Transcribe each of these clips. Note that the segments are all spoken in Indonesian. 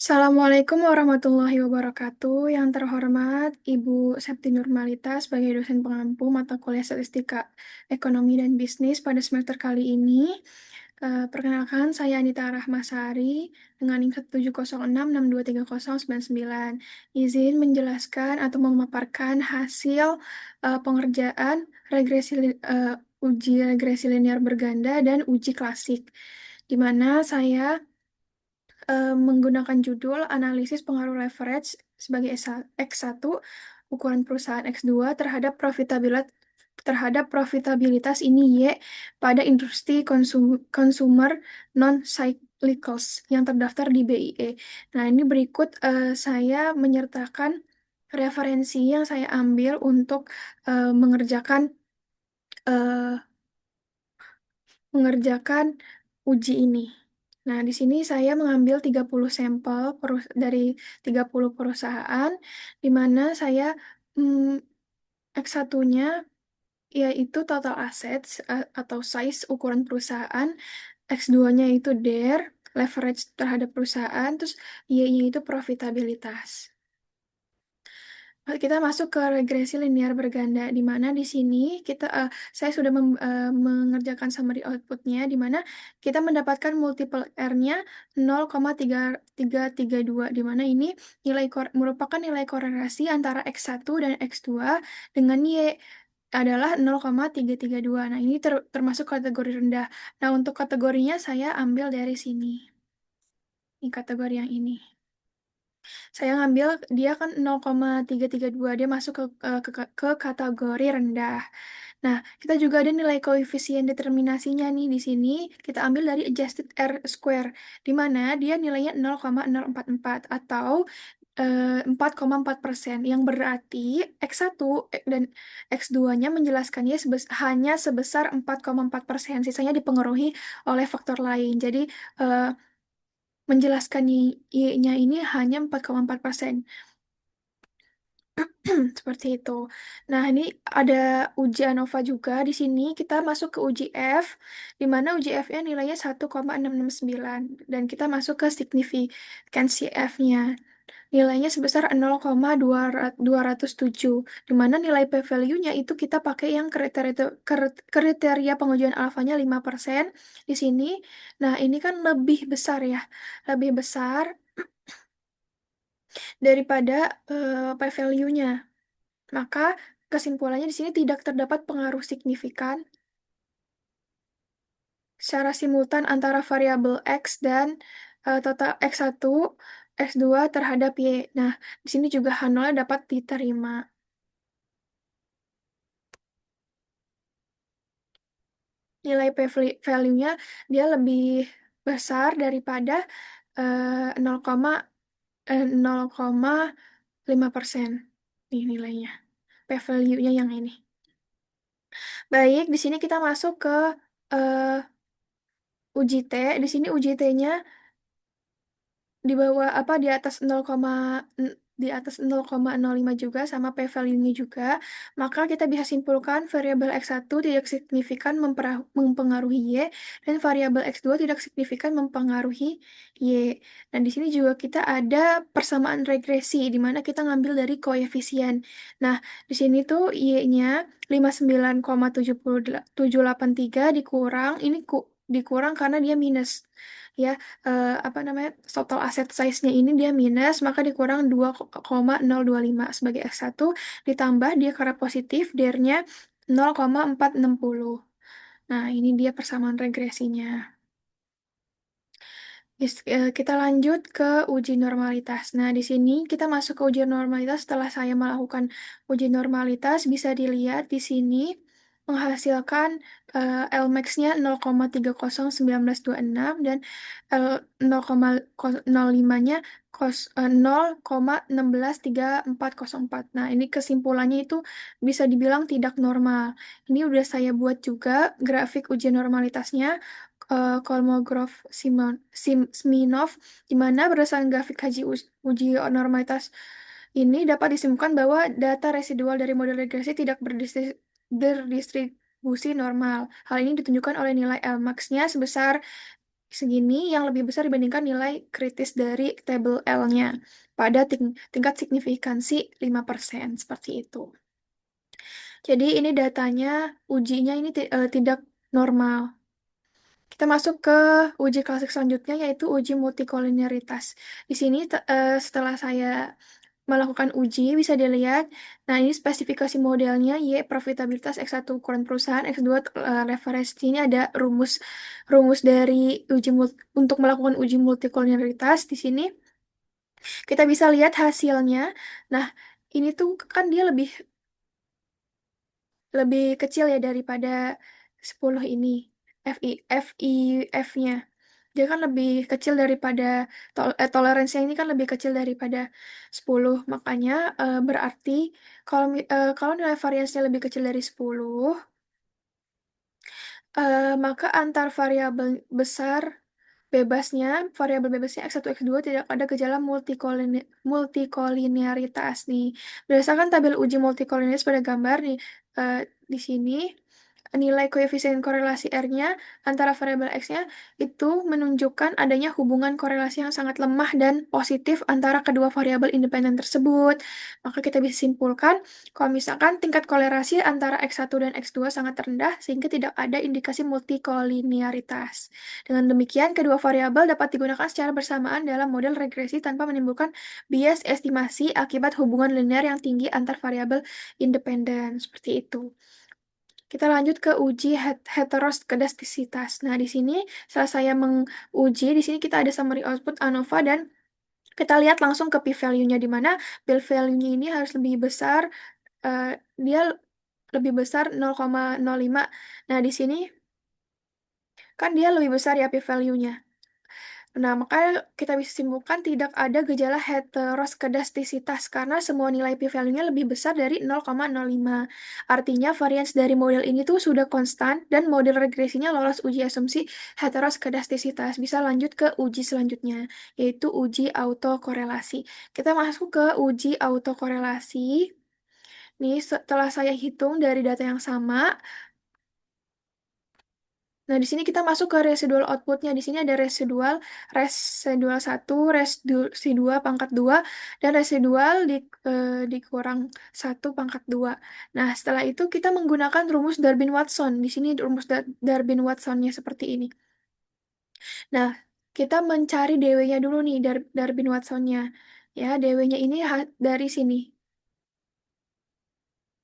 Assalamualaikum warahmatullahi wabarakatuh. Yang terhormat Ibu Septi Nurmalita sebagai dosen pengampu mata kuliah Statistika Ekonomi dan Bisnis pada semester kali ini. Perkenalkan, saya Anita Rahmasari dengan NIM 17066230099. Izin menjelaskan atau memaparkan hasil pengerjaan uji regresi linear berganda dan uji klasik, di mana saya menggunakan judul analisis pengaruh leverage sebagai X1, ukuran perusahaan X2 terhadap profitabilitas ini Y pada industri consumer non-cyclicals yang terdaftar di BIE. Nah, ini berikut saya menyertakan referensi yang saya ambil untuk mengerjakan eh, mengerjakan uji ini. Nah, di sini saya mengambil 30 sampel dari 30 perusahaan, di mana saya mm, X1-nya yaitu total assets atau size ukuran perusahaan, X2-nya itu DER, leverage terhadap perusahaan, terus Y-nya itu profitabilitas. Kita masuk ke regresi linear berganda, di mana di sini saya sudah mengerjakan summary outputnya, di mana kita mendapatkan multiple R-nya 0,3332, di mana ini merupakan nilai korelasi antara X1 dan X2 dengan Y adalah 0,332. Nah, ini termasuk kategori rendah. Nah, untuk kategorinya saya ambil dari sini. Ini kategori yang ini. Saya ngambil dia kan 0,332, dia masuk ke kategori rendah. Nah, kita juga ada nilai koefisien determinasinya nih di sini. Kita ambil dari adjusted R square, di mana dia nilainya 0,044 atau 4,4%, yang berarti X1 dan X2-nya menjelaskannya hanya sebesar 4,4%. Sisanya dipengaruhi oleh faktor lain. Jadi, eh, menjelaskan Y-nya ini hanya 4,4%. Seperti itu. Nah, ini ada uji ANOVA juga. Di sini kita masuk ke uji F, di mana uji F-nya nilainya 1,669. Dan kita masuk ke signifikansi F-nya. Nilainya sebesar 0,207, di mana nilai p-value-nya itu kita pakai yang kriteria pengujian alfanya 5% di sini. Nah, ini kan lebih besar ya, lebih besar daripada p-value-nya. Maka kesimpulannya di sini tidak terdapat pengaruh signifikan secara simultan antara variabel X dan total X1, X2 terhadap Y. Nah, di sini juga H0 dapat diterima. Nilai p-value-nya dia lebih besar daripada 0,5%. Nih nilainya. P-value-nya yang ini. Baik, di sini kita masuk ke eh, uji T. Di sini uji T-nya di bawah apa di atas 0,05 juga sama p-value-nya juga, maka kita bisa simpulkan variabel X1 tidak signifikan mempengaruhi Y dan variabel X2 tidak signifikan mempengaruhi Y. Dan di sini juga kita ada persamaan regresi di mana kita ngambil dari koefisien. Nah, di sini tuh Y-nya 59,783 dikurang karena dia minus, ya. Apa namanya, total asset size-nya ini dia minus, maka dikurang 2,025 sebagai X1, ditambah dia karena positif, DER-nya 0,460. Nah, ini dia persamaan regresinya. Kita lanjut ke uji normalitas. Nah, di sini kita masuk ke uji normalitas. Setelah saya melakukan uji normalitas, bisa dilihat di sini menghasilkan Lmax-nya 0,301926 dan L 0,05-nya 0,163404. Nah, ini kesimpulannya itu bisa dibilang tidak normal. Ini udah saya buat juga grafik uji normalitasnya, Kolmogorov Smirnov, di mana berdasarkan grafik uji normalitas ini dapat disimpulkan bahwa data residual dari model regresi tidak berdistribusi normal. Hal ini ditunjukkan oleh nilai Lmax-nya sebesar segini yang lebih besar dibandingkan nilai kritis dari tabel L-nya pada tingkat signifikansi 5% seperti itu. Jadi ini datanya, ujinya ini tidak normal. Kita masuk ke uji klasik selanjutnya yaitu uji multikolinearitas. Di sini setelah saya melakukan uji bisa dilihat, nah ini spesifikasi modelnya Y profitabilitas X1 ukuran perusahaan, X2 leverage. Ini ada rumus rumus dari untuk melakukan uji multikolinearitas. Di sini kita bisa lihat hasilnya. Nah, ini tuh kan dia lebih lebih kecil ya daripada 10 ini. FI FI F-nya. Dia kan lebih kecil daripada toleransinya ini kan lebih kecil daripada 10. Makanya berarti kalau nilai variansnya lebih kecil dari 10, maka antar besar bebasnya, variabel bebasnya X1, X2 tidak ada gejala multikolinearitas nih. Berdasarkan tabel uji multikolinearitas pada gambar eh, di sini, nilai koefisien korelasi R-nya antara variabel X-nya itu menunjukkan adanya hubungan korelasi yang sangat lemah dan positif antara kedua variabel independen tersebut. Maka kita bisa simpulkan kalau misalkan tingkat kolerasi antara X1 dan X2 sangat rendah sehingga tidak ada indikasi multikolinearitas. Dengan demikian, kedua variabel dapat digunakan secara bersamaan dalam model regresi tanpa menimbulkan bias estimasi akibat hubungan linear yang tinggi antar variabel independen. Seperti itu. Kita lanjut ke uji heteroskedastisitas. Nah, di sini setelah saya menguji, di sini kita ada summary output ANOVA dan kita lihat langsung ke p-value-nya di mana p-value-nya ini harus lebih besar, eh, dia lebih besar 0,05. Nah, di sini kan dia lebih besar ya p-value-nya. Nah, makanya kita bisa simpulkan tidak ada gejala heteroskedastisitas karena semua nilai p-value-nya lebih besar dari 0,05. Artinya varians dari model ini tuh sudah konstan dan model regresinya lolos uji asumsi heteroskedastisitas. Bisa lanjut ke uji selanjutnya, yaitu uji autokorelasi. Kita masuk ke uji autokorelasi. Nih, setelah saya hitung dari data yang sama, nah, di sini kita masuk ke residual outputnya. Di sini ada residual satu, residual pangkat 2 dan residual dikurang satu pangkat 2. Nah, setelah itu kita menggunakan rumus Darwin-Watson. Di sini rumus Darwin-Watsonnya seperti ini. Nah, kita mencari DW-nya dulu nih, Darwin-Watsonnya. Ya, DW-nya ini dari sini.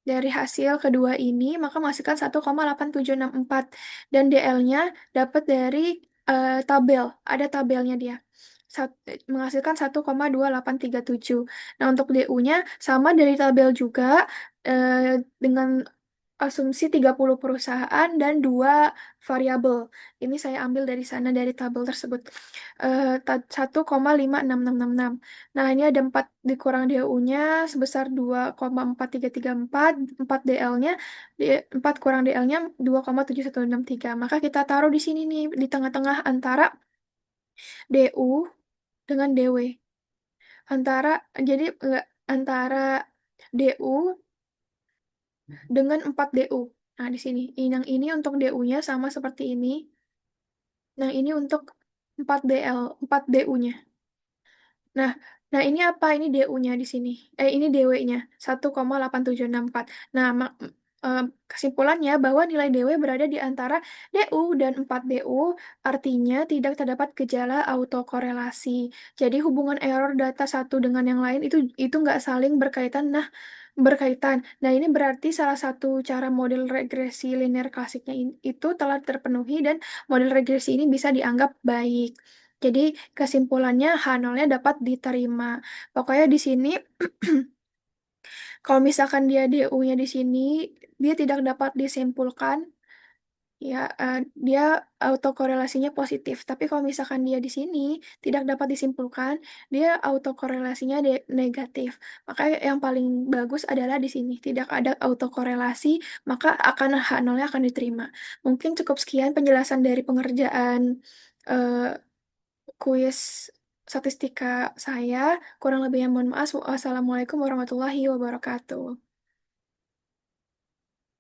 Dari hasil kedua ini, maka menghasilkan 1,8764. Dan DL-nya dapat dari tabel. Ada tabelnya dia. Menghasilkan 1,2837. Nah, untuk DU-nya sama dari tabel juga dengan asumsi 30 perusahaan dan dua variabel. Ini saya ambil dari sana dari tabel tersebut. 1,56666. Nah, ini ada 4 dikurang DU-nya sebesar 2,4334, 4 DL-nya, 4 kurang DL-nya 2,7163. Maka kita taruh di sini nih, di tengah-tengah antara DU dengan DW. Antara, jadi enggak, antara DU dengan 4 DU. Nah, di sini. Yang ini untuk DU-nya sama seperti ini. Nah, ini untuk 4 DL, 4 DU-nya. Nah, nah ini apa? Ini DU-nya di sini. Ini DW-nya 1,8764. Nah, eh, kesimpulannya bahwa nilai DW berada di antara DU dan 4 DU, artinya tidak terdapat gejala autokorelasi. Jadi hubungan error data satu dengan yang lain itu nggak saling berkaitan. Berkaitan. Nah, ini berarti salah satu cara model regresi linear klasiknya itu telah terpenuhi dan model regresi ini bisa dianggap baik. Jadi kesimpulannya H0-nya dapat diterima. Pokoknya di sini kalau misalkan dia DU-nya di sini dia tidak dapat disimpulkan ya dia autokorelasinya positif. Tapi kalau misalkan dia di sini tidak dapat disimpulkan dia autokorelasinya negatif. Maka yang paling bagus adalah di sini tidak ada autokorelasi maka akan H0-nya akan diterima. Mungkin cukup sekian penjelasan dari pengerjaan eh, kuis statistika saya. Kurang lebihnya mohon maaf. Wassalamualaikum warahmatullahi wabarakatuh.